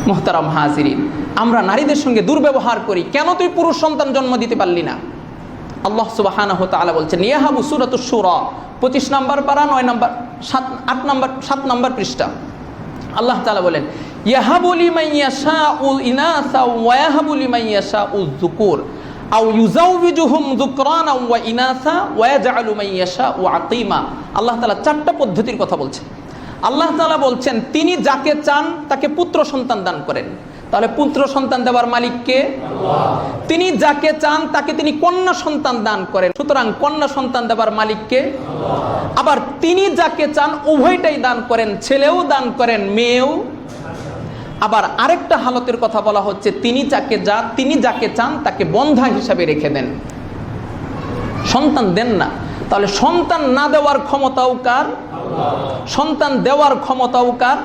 মুহতারাম হাজিরিন, আমরা নারীদের সঙ্গে দুর্ব্যবহার করি। কেন তুই পুরুষ সন্তান জন্ম দিতে পারলি না? আল্লাহ সুবহানাহু ওয়া তাআলা বলছেন, ইয়াহাবু সূরাতুশ শূরা 25 নম্বর পারা 9 নম্বর 7 নম্বর পৃষ্ঠা। আল্লাহ তাআলা বলেন, ইয়াহাবু লিমান ইয়াশাউ ইনাসা ওয়া ইয়াহাবু লিমান ইয়াশাউ যুকুর আও ইউজাউযিজুহুম যুকরানা ওয়া ইনাসা ওয়া ইয়াজআলু মান ইয়াশাউ আকিমা। আল্লাহ তাআলা 4টা পদ্ধতির কথা বলছেন। আল্লাহ তাআলা বলছেন, তিনি যাকে চান তাকে পুত্র সন্তান দান করেন। তাহলে পুত্র সন্তান দেওয়ার মালিক কে? আল্লাহ। তিনি যাকে চান তাকে তিনি কন্যা সন্তান দান করেন। সুতরাং কন্যা সন্তান দেওয়ার মালিক কে? আল্লাহ। আবার তিনি যাকে চান উভয়টাই দান করেন, ছেলেও দান করেন, মেয়েও। আবার আরেকটা হালতের কথা বলা হচ্ছে, তিনি যাকে চান তাকে বন্ধা হিসাবে রেখে দেন, সন্তান দেন না। তাহলে সন্তান না দেওয়ার ক্ষমতাও কার? আল্লাহ। সন্তান দেওয়ার ক্ষমতাও কার?